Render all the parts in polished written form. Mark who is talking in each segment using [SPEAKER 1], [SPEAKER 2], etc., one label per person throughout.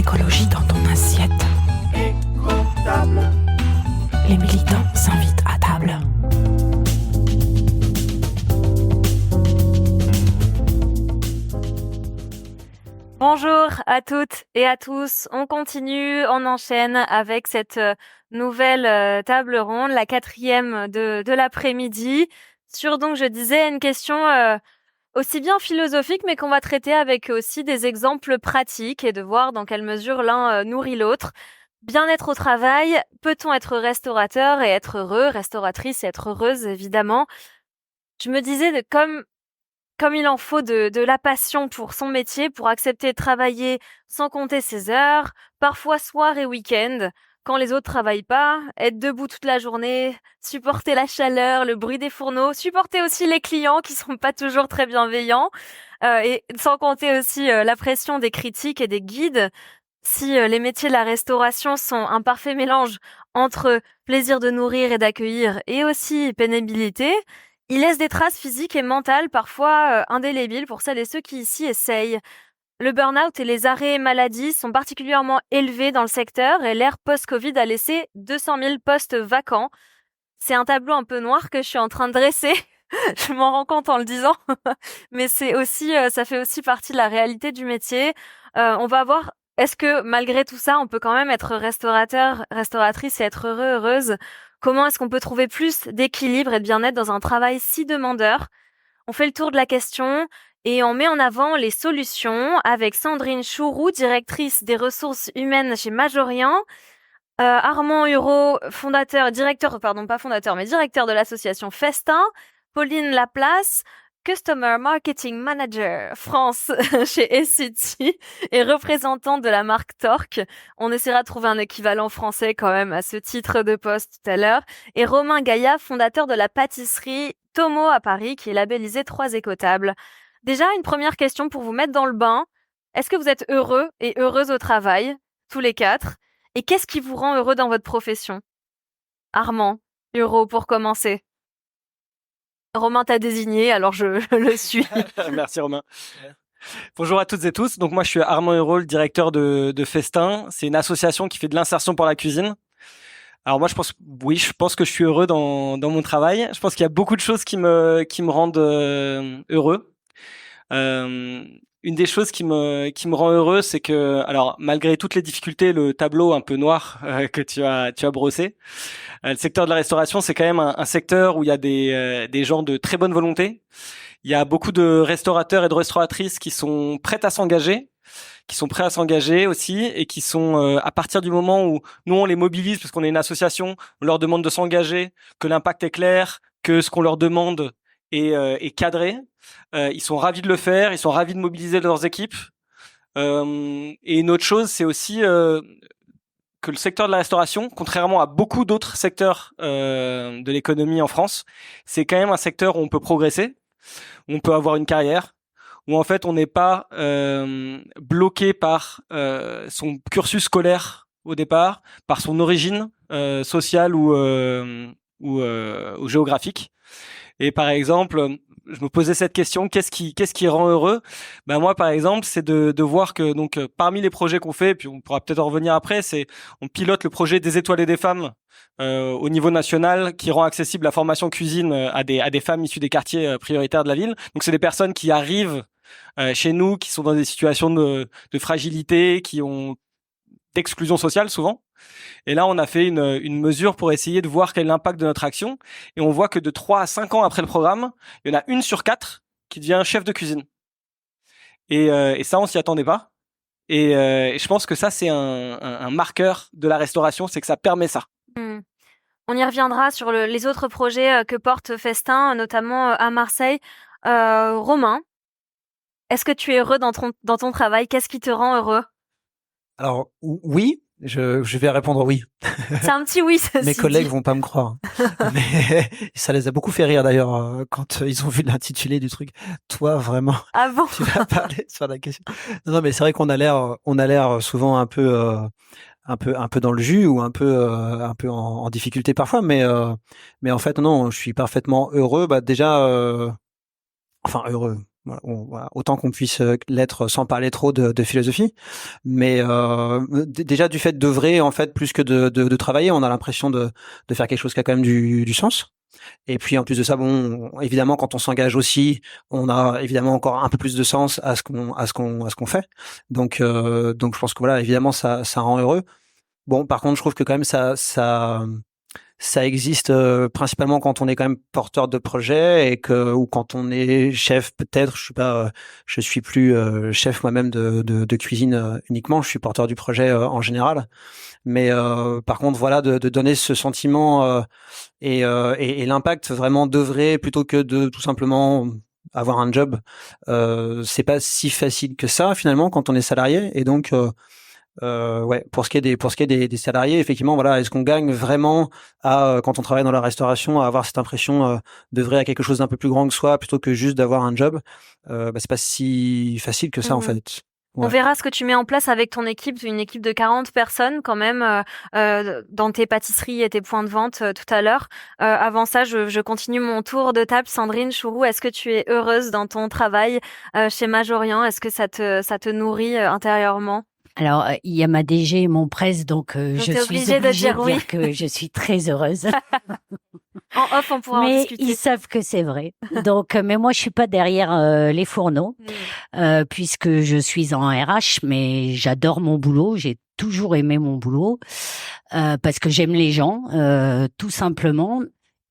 [SPEAKER 1] l'écologie dans ton assiette. Éco-table. Les militants s'invitent à table.
[SPEAKER 2] Bonjour à toutes et à tous. On continue, on enchaîne avec cette nouvelle table ronde, la 4e de l'après-midi, sur, donc je disais, une question aussi bien philosophique, mais qu'on va traiter avec aussi des exemples pratiques et de voir dans quelle mesure l'un nourrit l'autre. Bien-être au travail, peut-on être restaurateur et être heureux, restauratrice et être heureuse, évidemment. Je me disais, comme il en faut de la passion pour son métier, pour accepter de travailler sans compter ses heures, parfois soir et week-end, quand les autres travaillent pas, être debout toute la journée, supporter la chaleur, le bruit des fourneaux, supporter aussi les clients qui sont pas toujours très bienveillants, et sans compter aussi la pression des critiques et des guides. Si les métiers de la restauration sont un parfait mélange entre plaisir de nourrir et d'accueillir et aussi pénibilité, il laisse des traces physiques et mentales parfois indélébiles pour celles et ceux qui ici essayent. Le burn-out et les arrêts maladie sont particulièrement élevés dans le secteur et l'ère post-Covid a laissé 200 000 postes vacants. C'est un tableau un peu noir que je suis en train de dresser. Je m'en rends compte en le disant, mais c'est aussi, ça fait aussi partie de la réalité du métier. On va voir, est-ce que malgré tout ça, on peut quand même être restaurateur, restauratrice et être heureux, heureuse? Comment est-ce qu'on peut trouver plus d'équilibre et de bien-être dans un travail si demandeur? On fait le tour de la question et on met en avant les solutions avec Sandrine Chouroux, directrice des ressources humaines chez Majorien, Armand Hureau, directeur de l'association Festin, Pauline Laplace, Customer Marketing Manager France chez Essity et représentante de la marque Torque. On essaiera de trouver un équivalent français quand même à ce titre de poste tout à l'heure. Et Romain Gaillat, fondateur de la pâtisserie Tomo à Paris, qui est labellisée 3 écotables. Déjà, une première question pour vous mettre dans le bain. Est-ce que vous êtes heureux et heureuse au travail, tous les 4? Et qu'est-ce qui vous rend heureux dans votre profession? Armand Hureau, pour commencer. Romain t'a désigné, alors je le suis.
[SPEAKER 3] Merci Romain. Bonjour à toutes et tous. Donc moi je suis Armand Hureau, le directeur de Festin. C'est une association qui fait de l'insertion pour la cuisine. Alors moi je pense que je suis heureux dans mon travail. Je pense qu'il y a beaucoup de choses qui me rendent heureux. Une des choses qui me rend heureux, c'est que, alors malgré toutes les difficultés, le tableau un peu noir que tu as brossé, le secteur de la restauration, c'est quand même un secteur où il y a des gens de très bonne volonté. Il y a beaucoup de restaurateurs et de restauratrices qui sont prêts à s'engager, aussi, et qui sont à partir du moment où nous on les mobilise parce qu'on est une association, on leur demande de s'engager, que l'impact est clair, que ce qu'on leur demande est cadré. Ils sont ravis de le faire, ils sont ravis de mobiliser leurs équipes. Et une autre chose, c'est aussi que le secteur de la restauration, contrairement à beaucoup d'autres secteurs de l'économie en France, c'est quand même un secteur où on peut progresser, où on peut avoir une carrière, où en fait on n'est pas bloqué par son cursus scolaire au départ, par son origine sociale ou géographique. Et par exemple, je me posais cette question, qu'est-ce qui rend heureux? Ben moi, par exemple, c'est de voir que donc parmi les projets qu'on fait, puis on pourra peut-être en revenir après, on pilote le projet des étoiles et des femmes au niveau national, qui rend accessible la formation cuisine à des femmes issues des quartiers prioritaires de la ville. Donc c'est des personnes qui arrivent chez nous, qui sont dans des situations de fragilité, qui ont d'exclusion sociale souvent. Et là, on a fait une mesure pour essayer de voir quel est l'impact de notre action. Et on voit que de 3 à 5 ans après le programme, il y en a 1 sur 4 qui devient chef de cuisine. Et ça, on s'y attendait pas. Et je pense que ça, c'est un marqueur de la restauration, c'est que ça permet ça.
[SPEAKER 2] On y reviendra sur les autres projets que porte Festin, notamment à Marseille. Romain, est-ce que tu es heureux dans ton travail? Qu'est-ce qui te rend heureux?
[SPEAKER 4] Alors oui, je vais répondre oui.
[SPEAKER 2] C'est un petit oui.
[SPEAKER 4] Mes collègues vont pas me croire, mais ça les a beaucoup fait rire d'ailleurs quand ils ont vu l'intitulé du truc. Toi vraiment,
[SPEAKER 2] ah bon
[SPEAKER 4] tu vas parler sur la question. Non mais c'est vrai qu'on a l'air souvent un peu dans le jus ou un peu en difficulté parfois, mais en fait non, je suis parfaitement heureux. Bah déjà, enfin heureux. Voilà, autant qu'on puisse l'être sans parler trop de philosophie. Mais déjà du fait d'œuvrer, en fait, plus que de travailler, on a l'impression de faire quelque chose qui a quand même du sens. Et puis en plus de ça, bon, évidemment, quand on s'engage aussi, on a évidemment encore un peu plus de sens à ce qu'on fait. Donc je pense que voilà, évidemment, ça rend heureux. Bon, par contre, je trouve que quand même ça existe principalement quand on est quand même porteur de projet ou quand on est chef, peut-être. Je suis plus chef moi-même de cuisine uniquement. Je suis porteur du projet en général. Mais par contre, voilà, de donner ce sentiment et l'impact vraiment d'œuvrer plutôt que de tout simplement avoir un job. C'est pas si facile que ça finalement quand on est salarié. Et donc ouais, pour ce qui est des salariés, effectivement, voilà, est-ce qu'on gagne vraiment quand on travaille dans la restauration, à avoir cette impression d'œuvrer à quelque chose d'un peu plus grand que soi, plutôt que juste d'avoir un job. C'est pas si facile que ça en fait.
[SPEAKER 2] On
[SPEAKER 4] Ouais.
[SPEAKER 2] verra ce que tu mets en place avec ton équipe, une équipe de 40 personnes quand même, dans tes pâtisseries et tes points de vente tout à l'heure. Avant ça, je continue mon tour de table. Sandrine Chourou, est-ce que tu es heureuse dans ton travail chez Majorian? Est-ce que ça te nourrit intérieurement?
[SPEAKER 5] Alors, il y a ma DG et mon presse, donc je suis obligée de dire
[SPEAKER 2] oui.
[SPEAKER 5] que je suis très heureuse.
[SPEAKER 2] En off, on pourra en
[SPEAKER 5] Mais
[SPEAKER 2] discuter.
[SPEAKER 5] ils savent que c'est vrai. Donc, mais moi, je suis pas derrière les fourneaux, puisque je suis en RH, mais j'adore mon boulot. J'ai toujours aimé mon boulot parce que j'aime les gens, tout simplement.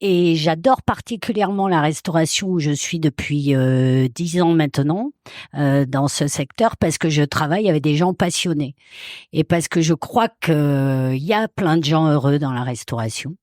[SPEAKER 5] Et j'adore particulièrement la restauration où je suis depuis 10 ans maintenant dans ce secteur parce que je travaille avec des gens passionnés et parce que je crois que il y a plein de gens heureux dans la restauration.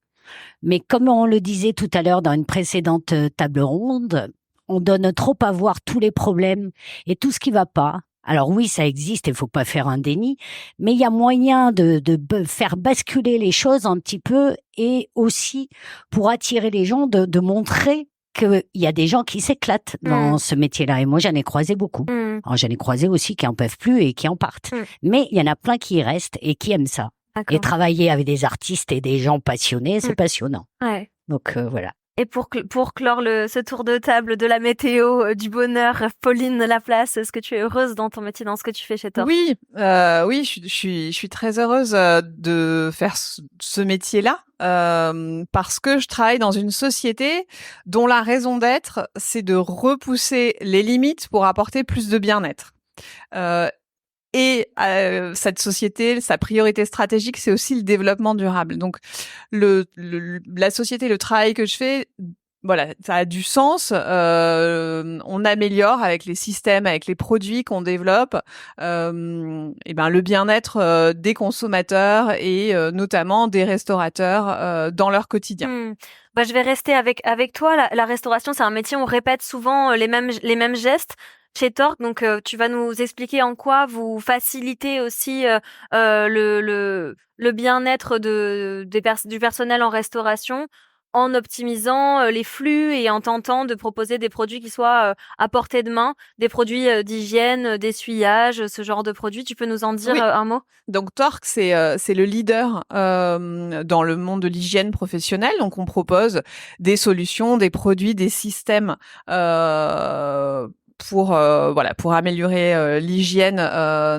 [SPEAKER 5] Mais comme on le disait tout à l'heure dans une précédente table ronde, on donne trop à voir tous les problèmes et tout ce qui va pas. Alors oui, ça existe, il faut pas faire un déni, mais il y a moyen de faire basculer les choses un petit peu et aussi pour attirer les gens de montrer qu'il y a des gens qui s'éclatent dans ce métier-là. Et moi, j'en ai croisé beaucoup. Alors, j'en ai croisé aussi qui en peuvent plus et qui en partent. Mais il y en a plein qui y restent et qui aiment ça.
[SPEAKER 2] D'accord.
[SPEAKER 5] Et travailler avec des artistes et des gens passionnés, c'est passionnant.
[SPEAKER 2] Ouais.
[SPEAKER 5] Donc, voilà.
[SPEAKER 2] Et pour clore ce tour de table de la météo, du bonheur, Pauline Laplace, est-ce que tu es heureuse dans ton métier, dans ce que tu fais chez Torque?
[SPEAKER 6] Oui, je suis très heureuse de faire ce métier-là parce que je travaille dans une société dont la raison d'être, c'est de repousser les limites pour apporter plus de bien-être. Et cette société, sa priorité stratégique, c'est aussi le développement durable. Donc, la société, le travail que je fais, voilà, ça a du sens. On améliore avec les systèmes, avec les produits qu'on développe, et ben le bien-être des consommateurs et notamment des restaurateurs dans leur quotidien.
[SPEAKER 2] Bah, je vais rester avec toi. La restauration, c'est un métier où on répète souvent les mêmes gestes. Chez Torque, donc tu vas nous expliquer en quoi vous facilitez aussi le bien-être du personnel en restauration en optimisant les flux et en tentant de proposer des produits qui soient à portée de main, des produits d'hygiène, d'essuyage, ce genre de produits. Tu peux nous en dire un mot?
[SPEAKER 6] Donc Torque, c'est le leader dans le monde de l'hygiène professionnelle. Donc on propose des solutions, des produits, des systèmes pour améliorer l'hygiène,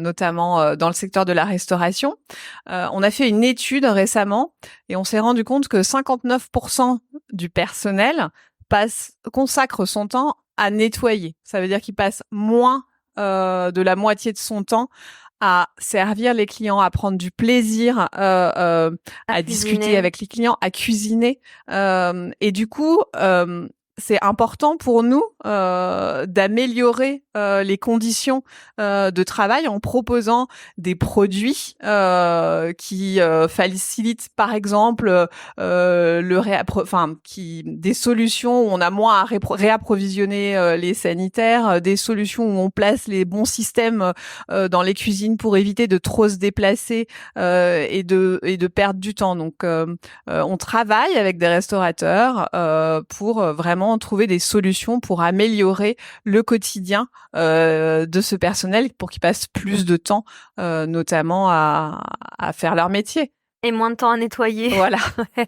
[SPEAKER 6] notamment dans le secteur de la restauration. On a fait une étude récemment et on s'est rendu compte que 59% du personnel consacre son temps à nettoyer. Ça veut dire qu'il passe moins de la moitié de son temps à servir les clients, à prendre du plaisir, à discuter avec les clients, à cuisiner. Et du coup, c'est important pour nous d'améliorer les conditions de travail en proposant des produits qui facilitent, par exemple, des solutions où on a moins à réapprovisionner les sanitaires, des solutions où on place les bons systèmes dans les cuisines pour éviter de trop se déplacer et de perdre du temps. Donc, on travaille avec des restaurateurs pour vraiment trouver des solutions pour améliorer le quotidien de ce personnel pour qu'ils passent plus de temps, notamment à faire leur métier.
[SPEAKER 2] Et moins de temps à nettoyer.
[SPEAKER 6] Voilà.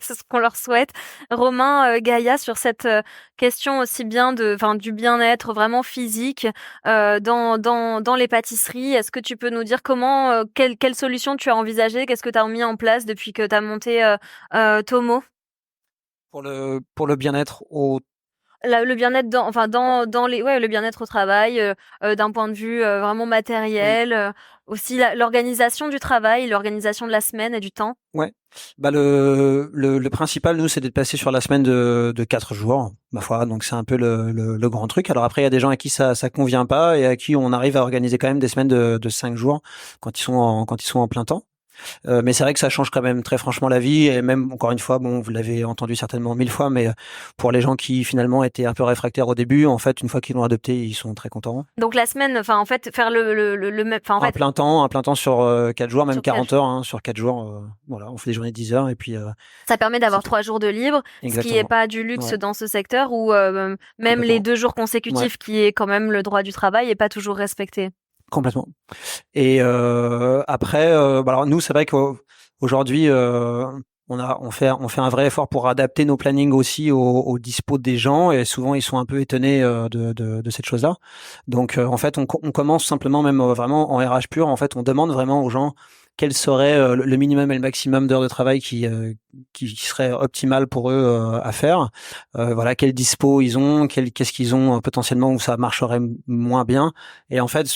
[SPEAKER 2] C'est ce qu'on leur souhaite. Romain, Gaïa, sur cette question aussi bien du bien-être vraiment physique dans les pâtisseries, est-ce que tu peux nous dire comment, quelle solution tu as envisagé? Qu'est-ce que tu as mis en place depuis que tu as monté Tomo?
[SPEAKER 4] Pour le bien-être
[SPEAKER 2] Le bien-être le bien-être au travail, d'un point de vue vraiment matériel, aussi l'organisation du travail, l'organisation de la semaine et du temps.
[SPEAKER 4] Ouais. Bah le principal, nous, c'est d'être passé sur la semaine de 4 jours, ma foi. Donc c'est un peu le grand truc. Alors après, il y a des gens à qui ça convient pas et à qui on arrive à organiser quand même des semaines de 5 jours quand ils sont en plein temps. Mais c'est vrai que ça change quand même très franchement la vie et même encore une fois, bon, vous l'avez entendu certainement 1000 fois, mais pour les gens qui finalement étaient un peu réfractaires au début, en fait, une fois qu'ils l'ont adopté, ils sont très contents.
[SPEAKER 2] Donc la semaine, enfin en fait, faire le même, enfin en fait,
[SPEAKER 4] un plein temps sur 4 jours, même
[SPEAKER 2] Sur
[SPEAKER 4] 40 heures, hein, sur 4 jours. Voilà, on fait des journées de 10 heures et puis
[SPEAKER 2] ça permet d'avoir
[SPEAKER 4] c'est
[SPEAKER 2] 3 jours de libre, ce qui
[SPEAKER 4] exactement.
[SPEAKER 2] est pas du luxe
[SPEAKER 4] Ouais.
[SPEAKER 2] dans ce secteur où même
[SPEAKER 4] Complètement.
[SPEAKER 2] les 2 jours consécutifs qui est quand même le droit du travail est pas toujours respecté.
[SPEAKER 4] Complètement. Et après, alors nous, c'est vrai qu'aujourd'hui, on fait un vrai effort pour adapter nos plannings aussi aux dispos des gens et souvent ils sont un peu étonnés de cette chose-là. Donc en fait, on commence simplement même vraiment en RH pur. En fait, on demande vraiment aux gens quel serait le minimum et le maximum d'heures de travail qui serait optimal pour eux à faire. Voilà, quel dispo ils ont, qu'est-ce qu'ils ont potentiellement où ça marcherait moins bien. Et en fait,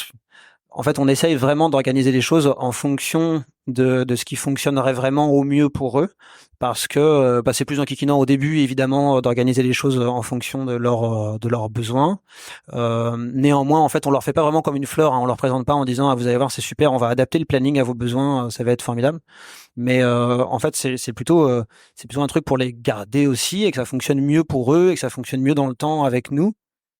[SPEAKER 4] on essaye vraiment d'organiser les choses en fonction de ce qui fonctionnerait vraiment au mieux pour eux, parce que c'est plus enquiquinant au début, évidemment, d'organiser les choses en fonction de leurs besoins. Néanmoins, en fait, on leur fait pas vraiment comme une fleur, hein, on leur présente pas en disant ah, vous allez voir, c'est super, on va adapter le planning à vos besoins, ça va être formidable. Mais en fait, c'est plutôt un truc pour les garder aussi et que ça fonctionne mieux pour eux et que ça fonctionne mieux dans le temps avec nous.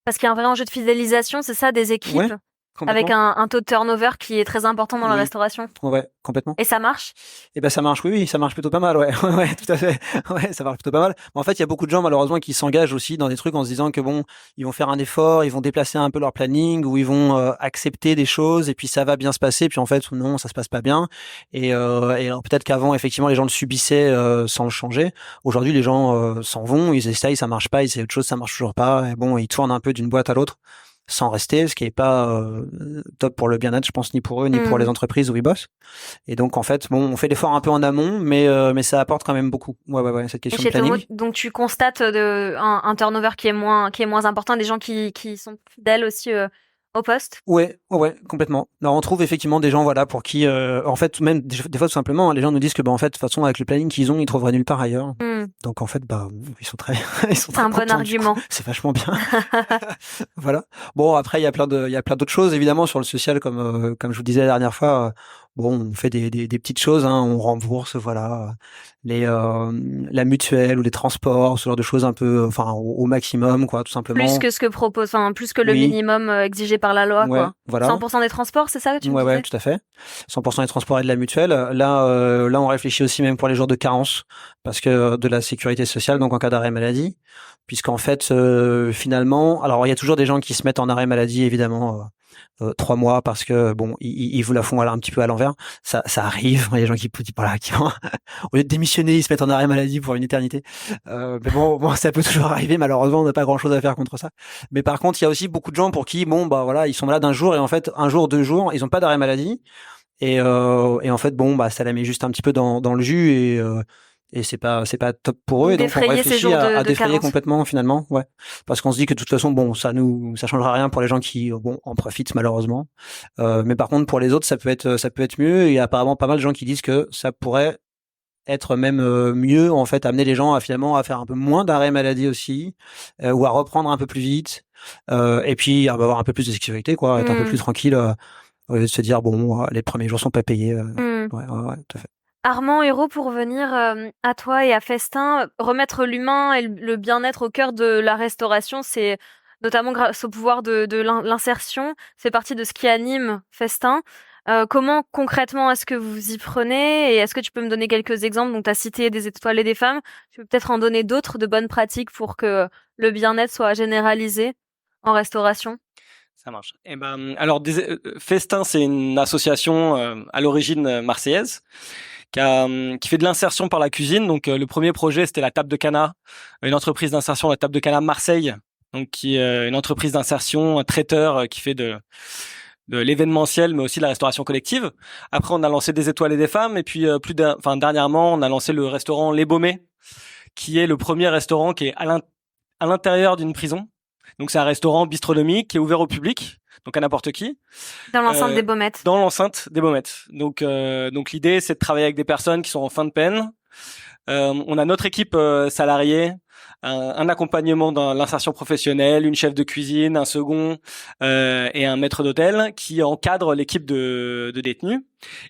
[SPEAKER 2] Parce qu'il y a un vrai enjeu de fidélisation, c'est ça, des équipes,
[SPEAKER 4] Ouais,
[SPEAKER 2] avec
[SPEAKER 4] complètement.
[SPEAKER 2] un taux de turnover qui est très important dans la
[SPEAKER 4] Oui.
[SPEAKER 2] restauration.
[SPEAKER 4] Ouais, complètement.
[SPEAKER 2] Et ça marche?
[SPEAKER 4] Et ben ça marche, oui, ça marche plutôt pas mal, ouais, ouais, tout à fait, ouais, ça marche plutôt pas mal. Mais en fait, il y a beaucoup de gens malheureusement qui s'engagent aussi dans des trucs en se disant que bon, ils vont faire un effort, ils vont déplacer un peu leur planning ou ils vont accepter des choses et puis ça va bien se passer. Puis en fait, non, ça se passe pas bien. Et alors peut-être qu'avant, effectivement, les gens le subissaient sans le changer. Aujourd'hui, les gens s'en vont, ils essayent, ça marche pas, ils essayent autre chose, ça marche toujours pas. Et bon, ils tournent un peu d'une boîte à l'autre sans rester, ce qui est pas top pour le bien-être, je pense, ni pour eux, ni pour les entreprises où ils bossent. Et donc, en fait, bon, on fait l'effort un peu en amont, mais ça apporte quand même beaucoup. Ouais, cette
[SPEAKER 2] Et
[SPEAKER 4] question de
[SPEAKER 2] chez Tomo,
[SPEAKER 4] planning.
[SPEAKER 2] donc tu constates un turnover qui est moins important, des gens qui sont fidèles aussi au poste?
[SPEAKER 4] Ouais, complètement. Alors, on trouve effectivement des gens, voilà, pour qui, en fait, même des fois, tout simplement, les gens nous disent que, en fait, de toute façon, avec le planning qu'ils ont, ils trouveraient nulle part ailleurs. Donc, en fait, ils sont très,
[SPEAKER 2] C'est un bon argument.
[SPEAKER 4] C'est vachement bien. Voilà. Bon, après, il y a plein d'autres choses, évidemment, sur le social, comme je vous disais la dernière fois. Bon, on fait des petites choses, hein, on rembourse, voilà, la mutuelle ou les transports, ce genre de choses un peu, enfin, au maximum, quoi, tout simplement.
[SPEAKER 2] Plus que ce que propose, enfin, plus que le
[SPEAKER 4] Oui.
[SPEAKER 2] minimum exigé par la loi,
[SPEAKER 4] Ouais,
[SPEAKER 2] quoi.
[SPEAKER 4] voilà.
[SPEAKER 2] 100% des transports, c'est ça que tu me disais?
[SPEAKER 4] Ouais, tout à fait. 100% des transports et de la mutuelle. Là, on réfléchit aussi même pour les jours de carence, parce que de la sécurité sociale, donc en cas d'arrêt maladie, puisqu'en fait, finalement, alors il y a toujours des gens qui se mettent en arrêt maladie, évidemment. 3 mois parce que bon ils vous la font un petit peu à l'envers, ça arrive, il y a des gens qui voilà, qui vont, au lieu de démissionner ils se mettent en arrêt maladie pour une éternité, mais bon ça peut toujours arriver, malheureusement on n'a pas grand chose à faire contre ça. Mais par contre il y a aussi beaucoup de gens pour qui voilà, ils sont malades un jour et en fait un jour, 2 jours ils ont pas d'arrêt maladie et en fait ça la met juste un petit peu dans le jus et c'est pas top pour eux. Et donc on réfléchit à défrayer complètement finalement, ouais, parce qu'on se dit que de toute façon ça changera rien pour les gens qui en profitent malheureusement, mais par contre pour les autres ça peut être mieux. Et il y a apparemment pas mal de gens qui disent que ça pourrait être même mieux, en fait, amener les gens à finalement à faire un peu moins d'arrêt maladie aussi, ou à reprendre un peu plus vite, et puis à avoir un peu plus de sécurité, quoi, être un peu plus tranquille, au lieu de se dire les premiers jours sont pas payés. Ouais, tout à fait.
[SPEAKER 2] Armand Hérault, pour revenir à toi et à Festin, remettre l'humain et le bien-être au cœur de la restauration, c'est notamment grâce au pouvoir de l'insertion, c'est partie de ce qui anime Festin. Comment concrètement est-ce que vous y prenez et est-ce que tu peux me donner quelques exemples? Donc tu as cité des étoiles et des femmes, tu peux peut-être en donner d'autres de bonnes pratiques pour que le bien-être soit généralisé en restauration?
[SPEAKER 3] Ça marche. Eh ben, alors Festin, c'est une association à l'origine marseillaise qui fait de l'insertion par la cuisine. Donc le premier projet, c'était la Table de Cana, une entreprise d'insertion, la Table de Cana Marseille, donc qui est une entreprise d'insertion, un traiteur qui fait de l'événementiel, mais aussi de la restauration collective. Après, on a lancé des étoiles et des femmes, et puis dernièrement, on a lancé le restaurant Les Baumés, qui est le premier restaurant qui est à l'intérieur d'une prison. Donc c'est un restaurant bistronomique qui est ouvert au public, donc à n'importe qui.
[SPEAKER 2] Dans l'enceinte des Baumettes.
[SPEAKER 3] Dans l'enceinte des Baumettes. Donc l'idée, c'est de travailler avec des personnes qui sont en fin de peine. On a notre équipe salariée, un accompagnement dans l'insertion professionnelle, une chef de cuisine, un second et un maître d'hôtel qui encadre l'équipe de détenus.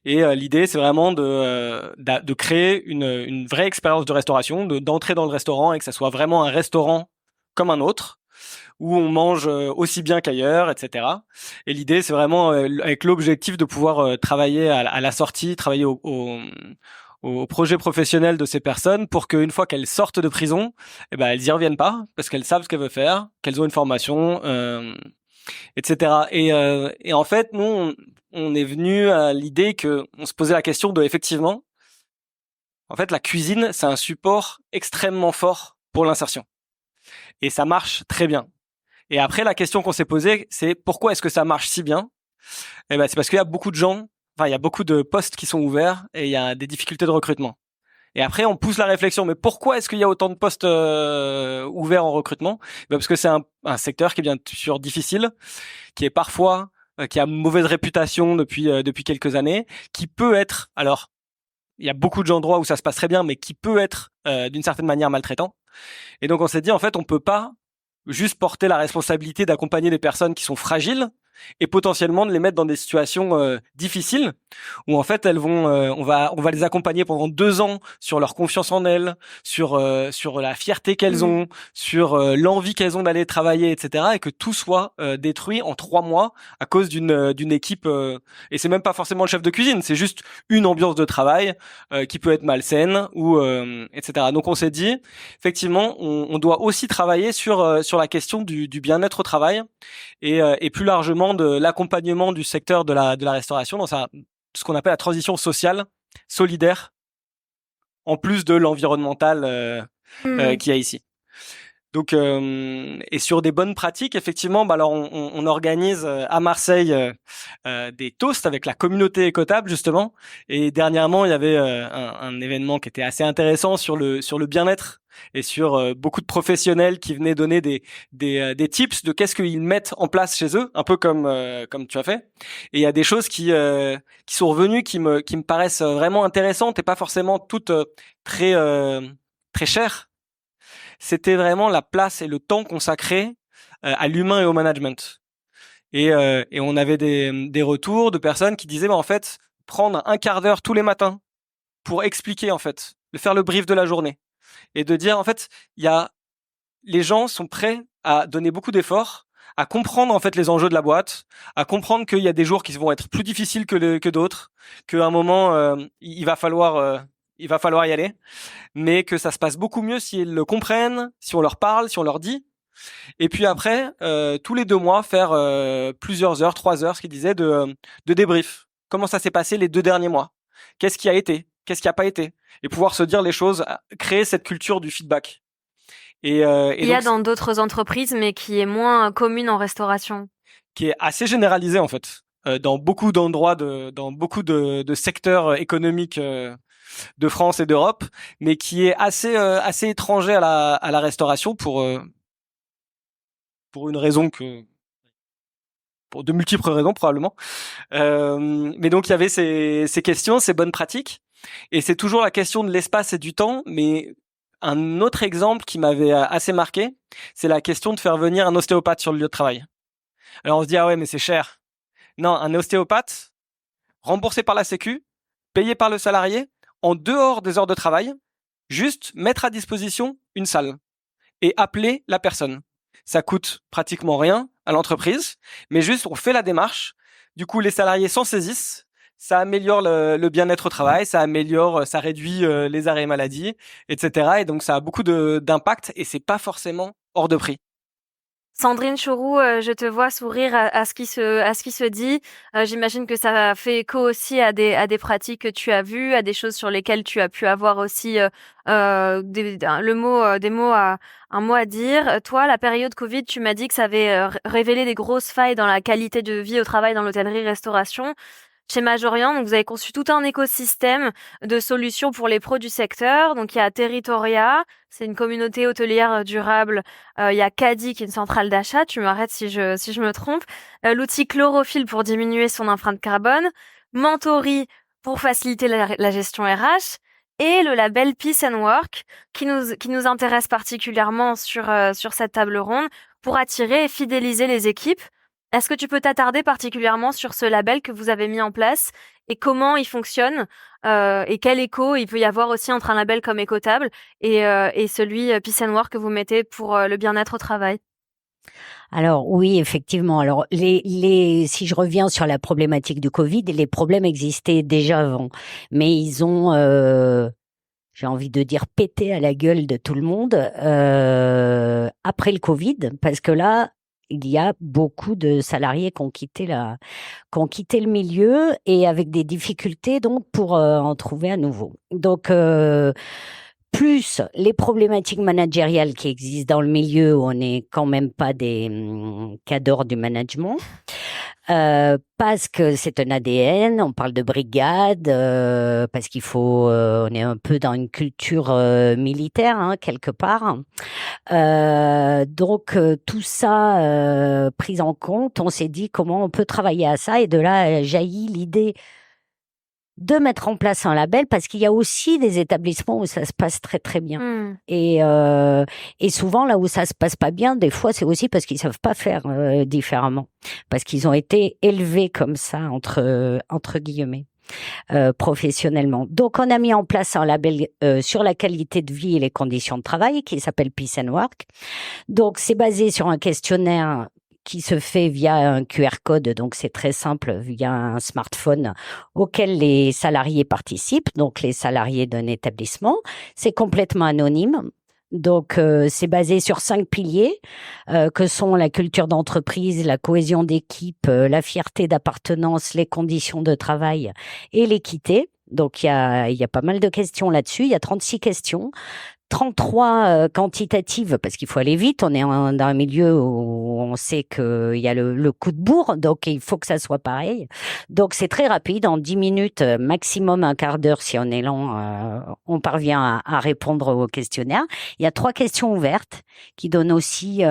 [SPEAKER 3] Et l'idée, c'est vraiment de créer une vraie expérience de restauration, d'entrer dans le restaurant et que ça soit vraiment un restaurant comme un autre, où on mange aussi bien qu'ailleurs, etc. Et l'idée, c'est vraiment avec l'objectif de pouvoir travailler à la sortie, travailler au projet professionnel de ces personnes pour qu'une fois qu'elles sortent de prison, elles y reviennent pas parce qu'elles savent ce qu'elles veulent faire, qu'elles ont une formation, etc. Et en fait, nous, on est venu à l'idée que on se posait la question de effectivement, en fait, la cuisine, c'est un support extrêmement fort pour l'insertion. Et ça marche très bien. Et après, la question qu'on s'est posée, c'est pourquoi est-ce que ça marche si bien? C'est parce qu'il y a beaucoup de gens, il y a beaucoup de postes qui sont ouverts et il y a des difficultés de recrutement. Et après, on pousse la réflexion, mais pourquoi est-ce qu'il y a autant de postes ouverts en recrutement? Parce que c'est un secteur qui est bien sûr difficile, qui est parfois, qui a mauvaise réputation depuis quelques années, qui peut être, alors, il y a beaucoup d'endroits où ça se passe très bien, mais qui peut être d'une certaine manière maltraitant. Et donc on s'est dit, en fait, on peut pas juste porter la responsabilité d'accompagner des personnes qui sont fragiles et potentiellement de les mettre dans des situations difficiles où en fait elles vont on va les accompagner pendant 2 ans sur leur confiance en elles, sur la fierté qu'elles ont, sur l'envie qu'elles ont d'aller travailler, etc. et que tout soit détruit en 3 mois à cause d'une équipe et c'est même pas forcément le chef de cuisine, c'est juste une ambiance de travail qui peut être malsaine ou etc. Donc on s'est dit effectivement on doit aussi travailler sur la question du bien-être au travail et plus largement de l'accompagnement du secteur de la restauration dans ce qu'on appelle la transition sociale, solidaire, en plus de l'environnemental qu'il y a ici. Donc, et sur des bonnes pratiques, effectivement, alors on organise à Marseille des toasts avec la communauté écotable justement. Et dernièrement, il y avait un événement qui était assez intéressant sur le bien-être et sur beaucoup de professionnels qui venaient donner des tips de qu'est-ce qu'ils mettent en place chez eux, un peu comme tu as fait. Et il y a des choses qui sont revenues qui me paraissent vraiment intéressantes et pas forcément toutes très chères. C'était vraiment la place et le temps consacré à l'humain et au management. Et on avait des retours de personnes qui disaient en fait prendre un quart d'heure tous les matins pour expliquer en fait, de faire le brief de la journée et de dire en fait les gens sont prêts à donner beaucoup d'efforts, à comprendre en fait les enjeux de la boîte, à comprendre qu'il y a des jours qui vont être plus difficiles que d'autres, qu'à un moment il va falloir y aller, mais que ça se passe beaucoup mieux s'ils le comprennent, si on leur parle, si on leur dit. Et puis après, tous les 2 mois, faire plusieurs heures, 3 heures, ce qu'ils disaient, de débrief. Comment ça s'est passé les 2 derniers mois? Qu'est-ce qui a été? Qu'est-ce qui a pas été? Et pouvoir se dire les choses, créer cette culture du feedback. Et
[SPEAKER 2] il y a dans d'autres entreprises, mais qui est moins commune en restauration.
[SPEAKER 3] Qui est assez généralisée en fait, dans beaucoup d'endroits, dans beaucoup de secteurs économiques de France et d'Europe, mais qui est assez étranger à la restauration pour une raison pour de multiples raisons probablement. Mais donc il y avait ces questions, ces bonnes pratiques, et c'est toujours la question de l'espace et du temps. Mais un autre exemple qui m'avait assez marqué, c'est la question de faire venir un ostéopathe sur le lieu de travail. Alors on se dit ah ouais mais c'est cher. Non, un ostéopathe remboursé par la Sécu, payé par le salarié, en dehors des heures de travail, juste mettre à disposition une salle et appeler la personne. Ça coûte pratiquement rien à l'entreprise, mais juste on fait la démarche. Du coup, les salariés s'en saisissent. Ça améliore le bien-être au travail, ça réduit les arrêts maladie, etc. Et donc ça a beaucoup d'impact et c'est pas forcément hors de prix.
[SPEAKER 2] Sandrine Choroux, je te vois sourire à ce qui se dit. J'imagine que ça fait écho aussi à des pratiques que tu as vues, à des choses sur lesquelles tu as pu avoir aussi un mot à dire. Toi, la période Covid, tu m'as dit que ça avait révélé des grosses failles dans la qualité de vie au travail dans l'hôtellerie-restauration. Chez Majorian, donc vous avez conçu tout un écosystème de solutions pour les pros du secteur. Donc il y a Territoria, c'est une communauté hôtelière durable. Il y a Caddy, qui est une centrale d'achat. Tu m'arrêtes si je me trompe. L'outil Chlorophylle pour diminuer son empreinte carbone. Mentori pour faciliter la gestion RH. Et le label Peace and Work qui nous intéresse particulièrement sur cette table ronde pour attirer et fidéliser les équipes. Est-ce que tu peux t'attarder particulièrement sur ce label que vous avez mis en place et comment il fonctionne et quel écho il peut y avoir aussi entre un label comme Écotable et celui Peace and Work que vous mettez pour le bien-être au travail?
[SPEAKER 5] Alors oui, effectivement. Alors si je reviens sur la problématique du Covid, les problèmes existaient déjà avant, mais ils ont, j'ai envie de dire, pété à la gueule de tout le monde après le Covid, parce que là, il y a beaucoup de salariés qui ont quitté le milieu et avec des difficultés donc pour en trouver à nouveau. Donc plus les problématiques managériales qui existent dans le milieu où on n'est quand même pas des cadors du management. Parce que c'est un ADN, on parle de brigade, parce qu'il faut, on est un peu dans une culture militaire quelque part. Donc tout ça pris en compte, on s'est dit comment on peut travailler à ça, et de là jaillit l'idée de mettre en place un label, parce qu'il y a aussi des établissements où ça se passe très très bien. Et souvent là où ça se passe pas bien, des fois c'est aussi parce qu'ils savent pas faire différemment, parce qu'ils ont été élevés comme ça entre guillemets. Professionnellement. Donc, on a mis en place un label sur la qualité de vie et les conditions de travail qui s'appelle Peace and Work. Donc, c'est basé sur un questionnaire qui se fait via un QR code, donc c'est très simple, via un smartphone auquel les salariés participent, donc les salariés d'un établissement. C'est complètement anonyme. Donc, c'est basé sur 5 piliers que sont la culture d'entreprise, la cohésion d'équipe, la fierté d'appartenance, les conditions de travail et l'équité. Donc, il y a pas mal de questions là-dessus. Il y a 36 questions. 33 quantitatives, parce qu'il faut aller vite. On est dans un milieu où on sait qu'il y a le coup de bourre, donc il faut que ça soit pareil. Donc c'est très rapide, en 10 minutes, maximum un quart d'heure si on est lent, on parvient à répondre au questionnaire. Il y a 3 questions ouvertes qui donnent aussi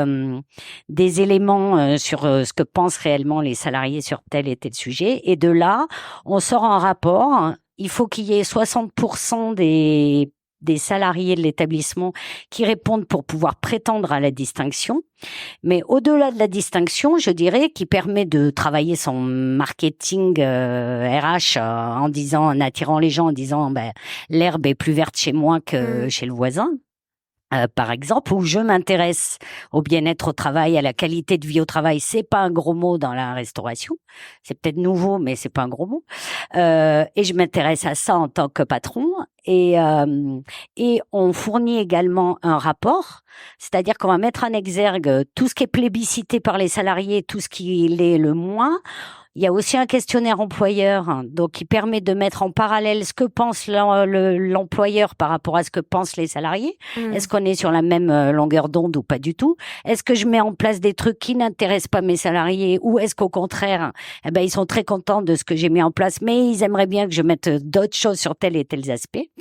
[SPEAKER 5] des éléments sur ce que pensent réellement les salariés sur tel et tel sujet. Et de là, on sort un rapport. Il faut qu'il y ait 60% des salariés de l'établissement qui répondent pour pouvoir prétendre à la distinction. Mais au-delà de la distinction, je dirais, qui permet de travailler son marketing RH en attirant les gens, en disant l'herbe est plus verte chez moi que chez le voisin. Par exemple, où je m'intéresse au bien-être au travail, à la qualité de vie au travail. C'est pas un gros mot dans la restauration. C'est peut-être nouveau, mais c'est pas un gros mot. Et je m'intéresse à ça en tant que patron. Et on fournit également un rapport, c'est-à-dire qu'on va mettre en exergue tout ce qui est plébiscité par les salariés, tout ce qui l'est le moins. Il y a aussi un questionnaire employeur, donc qui permet de mettre en parallèle ce que pense l'employeur par rapport à ce que pensent les salariés. Est-ce qu'on est sur la même longueur d'onde ou pas du tout? Est-ce que je mets en place des trucs qui n'intéressent pas mes salariés, ou est-ce qu'au contraire, ils sont très contents de ce que j'ai mis en place, mais ils aimeraient bien que je mette d'autres choses sur tel et tel aspect.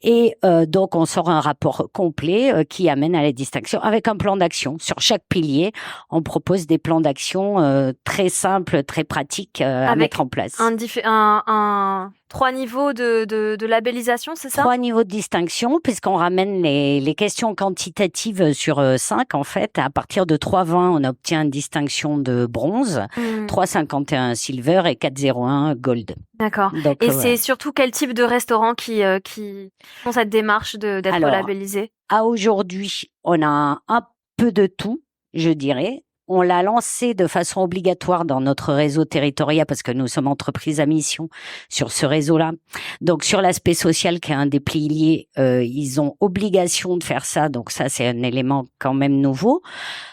[SPEAKER 5] Et donc on sort un rapport complet qui amène à la distinction avec un plan d'action. Sur chaque pilier, on propose des plans d'action très simples, très pratiques à mettre en place.
[SPEAKER 2] 3 niveaux de labellisation, c'est ça?
[SPEAKER 5] 3 niveaux de distinction, puisqu'on ramène les questions quantitatives sur 5, en fait. À partir de 3,20, on obtient une distinction de bronze, 3,51 silver et 4,01 gold.
[SPEAKER 2] D'accord. Donc, et c'est surtout quel type de restaurant qui font cette démarche d'être labellisé?
[SPEAKER 5] À aujourd'hui, on a un peu de tout, je dirais. on l'a lancé de façon obligatoire dans notre réseau territorial parce que nous sommes entreprises à mission sur ce réseau-là. Donc sur l'aspect social qui est un des piliers, ils ont obligation de faire ça. Donc ça, c'est un élément quand même nouveau.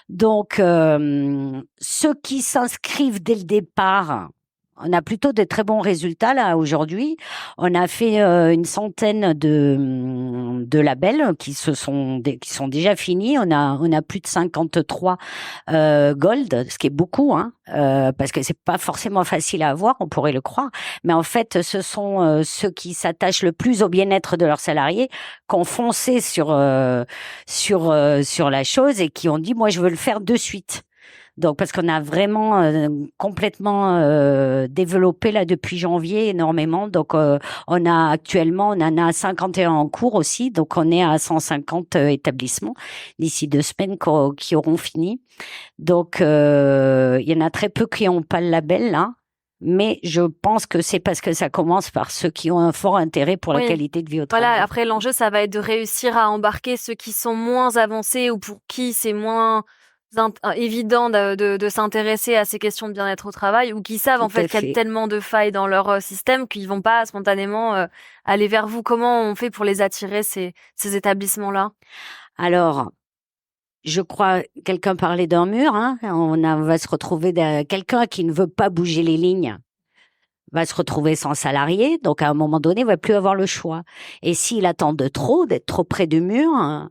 [SPEAKER 5] Donc ceux qui s'inscrivent dès le départ, on a plutôt de très bons résultats là aujourd'hui. On a fait une centaine de labels qui sont déjà finis. On a plus de 53 gold, ce qui est beaucoup, hein, parce que c'est pas forcément facile à avoir, on pourrait le croire. Mais en fait, ce sont ceux qui s'attachent le plus au bien-être de leurs salariés, qui ont foncé sur la chose et qui ont dit moi je veux le faire de suite. Donc parce qu'on a vraiment complètement développé là depuis janvier énormément. Donc on en a 51 en cours aussi. Donc on est à 150 établissements d'ici 2 semaines qui auront fini. Donc il y en a très peu qui n'ont pas le label là. Mais je pense que c'est parce que ça commence par ceux qui ont un fort intérêt pour la qualité de vie au travail.
[SPEAKER 2] Voilà, après l'enjeu ça va être de réussir à embarquer ceux qui sont moins avancés ou pour qui c'est moins évident de s'intéresser à ces questions de bien-être au travail ou qui savent en fait qu'il y a tellement de failles dans leur système qu'ils vont pas spontanément aller vers vous. Comment on fait pour les attirer ces établissements-là?
[SPEAKER 5] Alors, je crois, quelqu'un parlait d'un mur, hein. On va se retrouver quelqu'un qui ne veut pas bouger les lignes va se retrouver sans salarié, donc à un moment donné, il va plus avoir le choix. Et s'il attend d'être trop près du mur, hein,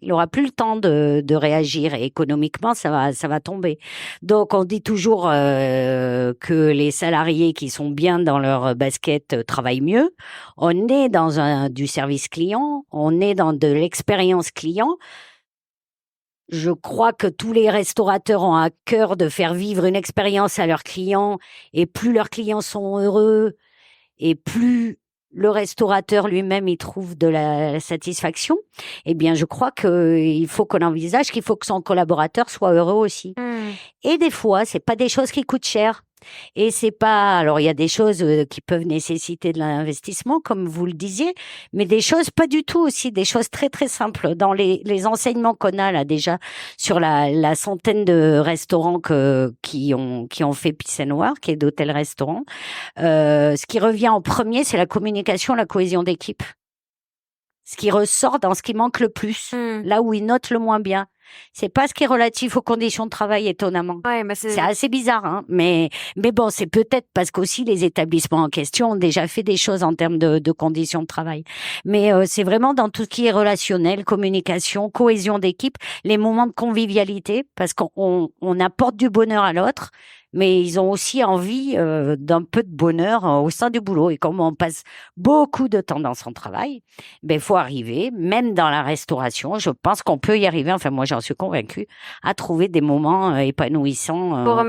[SPEAKER 5] il aura plus le temps de réagir et économiquement ça va tomber. Donc on dit toujours que les salariés qui sont bien dans leur basket travaillent mieux. On est dans du service client, on est dans de l'expérience client. Je crois que tous les restaurateurs ont à cœur de faire vivre une expérience à leurs clients et plus leurs clients sont heureux et plus le restaurateur lui-même il trouve de la satisfaction, eh bien je crois qu'il faut qu'on envisage qu'il faut que son collaborateur soit heureux aussi. Et des fois, c'est pas des choses qui coûtent cher. Et c'est pas, alors il y a des choses qui peuvent nécessiter de l'investissement, comme vous le disiez, mais des choses pas du tout aussi, des choses très très simples. Dans les enseignements qu'on a là déjà sur la centaine de restaurants qui ont fait Peace & Work et d'hôtels-restaurants, ce qui revient en premier, c'est la communication, la cohésion d'équipe. Ce qui ressort dans ce qui manque le plus, là où ils notent le moins bien. C'est pas ce qui est relatif aux conditions de travail, étonnamment.
[SPEAKER 2] Ouais, mais
[SPEAKER 5] c'est assez bizarre, hein. Mais bon, c'est peut-être parce qu'aussi les établissements en question ont déjà fait des choses en termes de conditions de travail. Mais c'est vraiment dans tout ce qui est relationnel, communication, cohésion d'équipe, les moments de convivialité, parce qu'on apporte du bonheur à l'autre, mais ils ont aussi envie d'un peu de bonheur au sein du boulot. Et comme on passe beaucoup de temps dans son travail, ben faut arriver, même dans la restauration, je pense qu'on peut y arriver, enfin moi j'en suis convaincue, à trouver des moments épanouissants.
[SPEAKER 2] Faut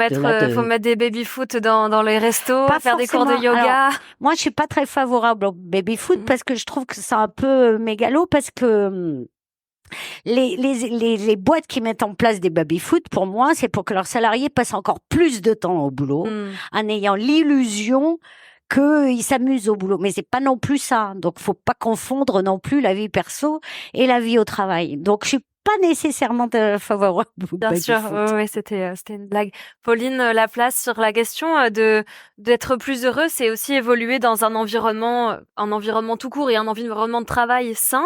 [SPEAKER 2] mettre des baby-foot dans les restos, faire des cours de yoga.
[SPEAKER 5] Alors, moi je suis pas très favorable au baby-foot parce que je trouve que c'est un peu mégalo, parce que les boîtes qui mettent en place des baby-foot, pour moi, c'est pour que leurs salariés passent encore plus de temps au boulot, en ayant l'illusion qu'ils s'amusent au boulot. Mais c'est pas non plus ça. Donc, faut pas confondre non plus la vie perso et la vie au travail. Donc, je suis pas nécessairement favorable au
[SPEAKER 2] Bien sûr, oui, c'était une blague. Pauline Laplace, sur la question d'être plus heureux, c'est aussi évoluer dans un environnement tout court et un environnement de travail sain.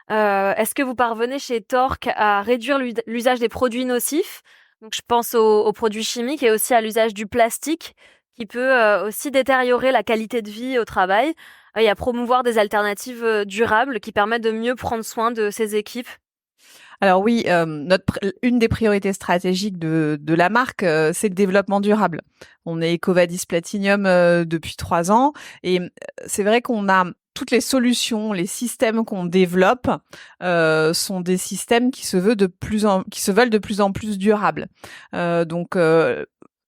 [SPEAKER 2] Est-ce que vous parvenez chez Torc à réduire l'usage des produits nocifs? Donc, je pense aux produits chimiques et aussi à l'usage du plastique qui peut aussi détériorer la qualité de vie au travail et à promouvoir des alternatives durables qui permettent de mieux prendre soin de ces équipes.
[SPEAKER 6] Alors oui, une des priorités stratégiques de la marque, c'est le développement durable. On est EcoVadis Platinum depuis 3 ans et c'est vrai qu'on a toutes les solutions, les systèmes qu'on développe sont des systèmes qui se veulent de plus en plus durables. Donc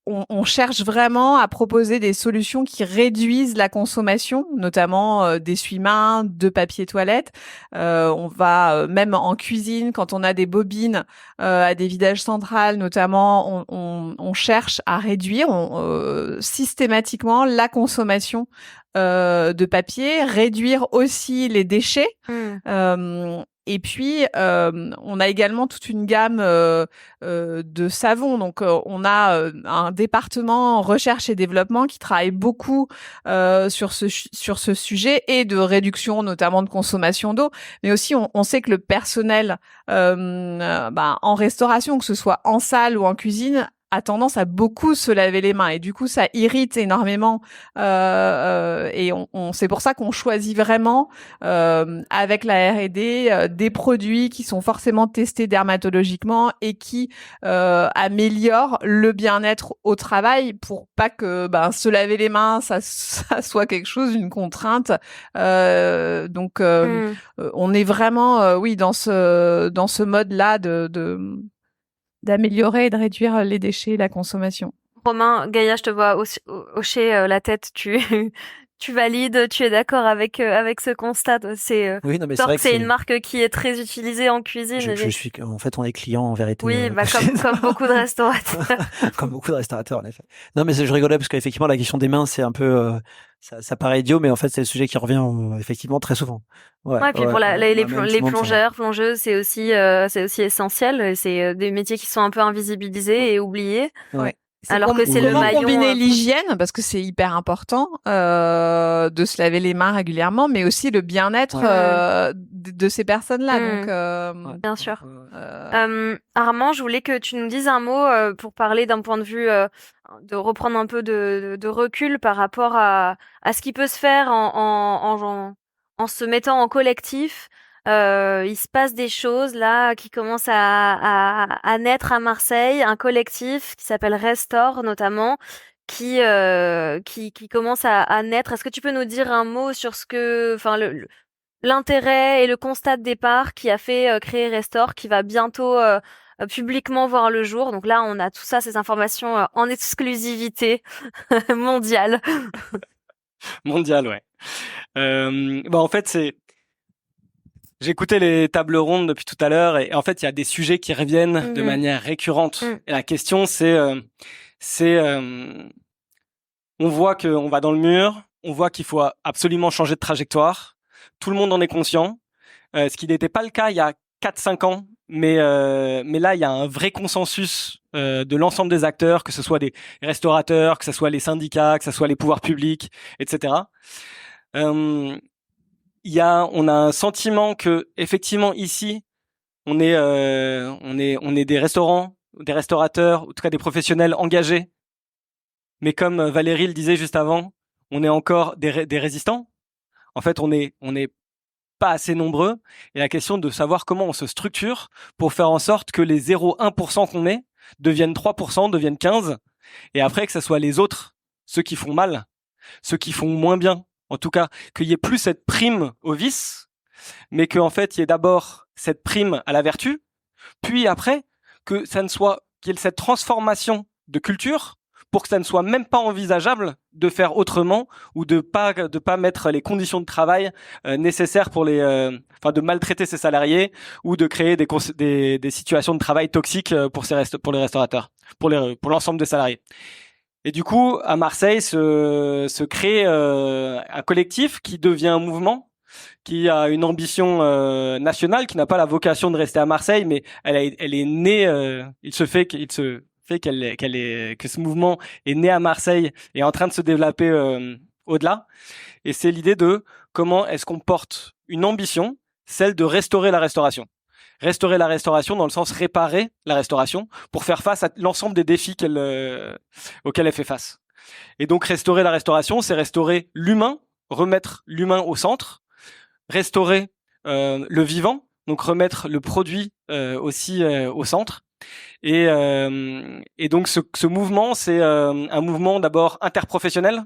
[SPEAKER 6] on cherche vraiment à proposer des solutions qui réduisent la consommation, notamment d'essuie-mains, de papier toilette. On va même en cuisine, quand on a des bobines à des vidages centrales, notamment, on cherche à réduire systématiquement la consommation de papier, réduire aussi les déchets. Et puis, on a également toute une gamme de savons. Donc, on a un département recherche et développement qui travaille beaucoup sur ce sujet et de réduction, notamment de consommation d'eau. Mais aussi, on sait que le personnel en restauration, que ce soit en salle ou en cuisine, a tendance à beaucoup se laver les mains et du coup ça irrite énormément et c'est pour ça qu'on choisit vraiment avec la R&D des produits qui sont forcément testés dermatologiquement et qui améliorent le bien-être au travail pour pas que se laver les mains ça soit quelque chose, une contrainte. Donc on est vraiment dans ce mode-là d'améliorer et de réduire les déchets et la consommation.
[SPEAKER 2] Romain, Gaïa, je te vois hocher la tête. Tu valides, tu es d'accord avec ce constat.
[SPEAKER 4] Oui, non, mais c'est vrai que
[SPEAKER 2] c'est une marque qui est très utilisée en cuisine.
[SPEAKER 4] Je suis, en fait, on est client en vérité.
[SPEAKER 2] Oui, comme beaucoup de restaurateurs.
[SPEAKER 4] Comme beaucoup de restaurateurs, en effet. Non, mais je rigolais parce qu'effectivement, la question des mains, c'est un peu, ça paraît idiot, mais en fait, c'est le sujet qui revient effectivement très souvent.
[SPEAKER 2] Ouais, puis pour les plongeurs, plongeuses, c'est aussi essentiel. C'est des métiers qui sont un peu invisibilisés et oubliés.
[SPEAKER 6] Ouais.
[SPEAKER 2] Alors que c'est le maillon.
[SPEAKER 6] Combiner l'hygiène, parce que c'est hyper important de se laver les mains régulièrement, mais aussi le bien-être de ces personnes-là. Donc,
[SPEAKER 2] bien sûr. Armand, je voulais que tu nous dises un mot pour parler d'un point de vue de reprendre un peu de recul par rapport à ce qui peut se faire en se mettant en collectif. Il se passe des choses là qui commencent à naître à Marseille, un collectif qui s'appelle Restore notamment, qui commence à naître. Est-ce que tu peux nous dire un mot sur l'intérêt et le constat de départ qui a fait créer Restore, qui va bientôt publiquement voir le jour. Donc là, on a tout ça, ces informations en exclusivité mondiale.
[SPEAKER 3] Mondiale, ouais. En fait, j'écoutais les tables rondes depuis tout à l'heure et en fait, il y a des sujets qui reviennent de manière récurrente. Et la question, on voit qu'on va dans le mur, on voit qu'il faut absolument changer de trajectoire. Tout le monde en est conscient, ce qui n'était pas le cas il y a 4-5 ans. Mais là, il y a un vrai consensus de l'ensemble des acteurs, que ce soit des restaurateurs, que ce soit les syndicats, que ce soit les pouvoirs publics, etc. On a un sentiment que effectivement ici on est des restaurants, des restaurateurs, en tout cas des professionnels engagés, mais comme Valérie le disait juste avant, on est encore des résistants. En fait, on est pas assez nombreux et la question de savoir comment on se structure pour faire en sorte que les 0,1% qu'on est deviennent 3%, deviennent 15%, et après que ce soit les autres, ceux qui font mal, ceux qui font moins bien. En tout cas, qu'il y ait plus cette prime au vice, mais qu'en fait, il y ait d'abord cette prime à la vertu, puis après, qu'il y ait cette transformation de culture pour que ça ne soit même pas envisageable de faire autrement ou de pas mettre les conditions de travail nécessaires pour de maltraiter ses salariés ou de créer des situations de travail toxiques pour les restaurateurs, pour l'ensemble des salariés. Et du coup, à Marseille, se crée un collectif qui devient un mouvement, qui a une ambition nationale, qui n'a pas la vocation de rester à Marseille, mais elle est née. Que ce mouvement est né à Marseille et est en train de se développer au-delà. Et c'est l'idée de comment est-ce qu'on porte une ambition, celle de restaurer la restauration. Restaurer la restauration dans le sens réparer la restauration pour faire face à l'ensemble des défis auxquels elle fait face. Et donc restaurer la restauration, c'est restaurer l'humain, remettre l'humain au centre, restaurer le vivant, donc remettre le produit aussi au centre. Et donc ce mouvement, c'est un mouvement d'abord interprofessionnel.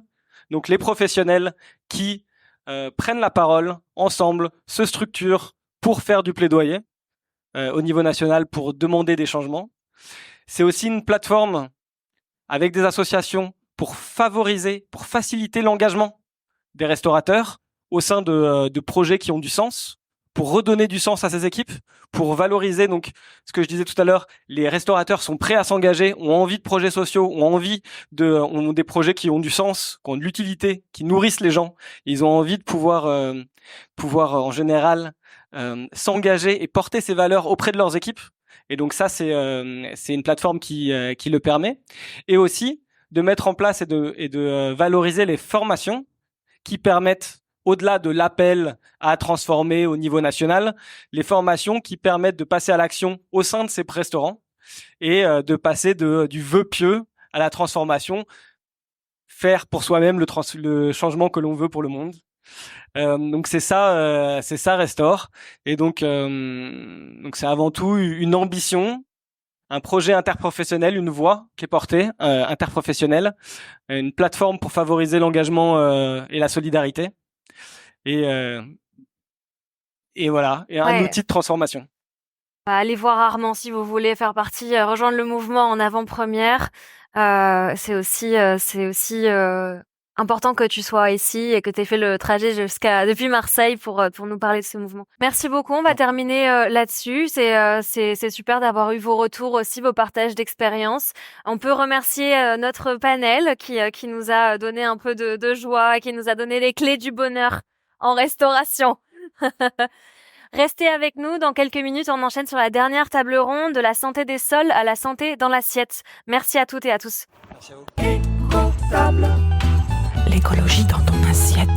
[SPEAKER 3] Donc les professionnels qui prennent la parole ensemble, se structurent pour faire du plaidoyer au niveau national pour demander des changements. C'est aussi une plateforme avec des associations pour faciliter l'engagement des restaurateurs au sein de projets qui ont du sens, pour redonner du sens à ces équipes, pour valoriser, donc, ce que je disais tout à l'heure, les restaurateurs sont prêts à s'engager, ont envie de projets sociaux, ont des projets qui ont du sens, qui ont de l'utilité, qui nourrissent les gens. Ils ont envie de pouvoir en général, s'engager et porter ces valeurs auprès de leurs équipes. Et donc ça, c'est une plateforme qui le permet. Et aussi de mettre en place et de valoriser les formations qui permettent, au-delà de l'appel à transformer au niveau national, les formations qui permettent de passer à l'action au sein de ces restaurants et de passer du vœu pieux à la transformation, faire pour soi-même le changement que l'on veut pour le monde. Donc c'est ça Restore. Et donc c'est avant tout une ambition, un projet interprofessionnel, une voix qui est portée interprofessionnelle, une plateforme pour favoriser l'engagement et la solidarité, et voilà, et un outil de transformation.
[SPEAKER 2] Allez voir Armand si vous voulez faire partie, rejoindre le mouvement en avant-première. C'est aussi important que tu sois ici et que tu aies fait le trajet depuis Marseille pour nous parler de ce mouvement. Merci beaucoup. On va terminer là-dessus. C'est super d'avoir eu vos retours aussi, vos partages d'expériences. On peut remercier notre panel qui nous a donné un peu de joie et qui nous a donné les clés du bonheur en restauration. Restez avec nous. Dans quelques minutes, on enchaîne sur la dernière table ronde de la santé des sols à la santé dans l'assiette. Merci à toutes et à tous.
[SPEAKER 3] Merci à vous.
[SPEAKER 1] L'écologie dans ton assiette.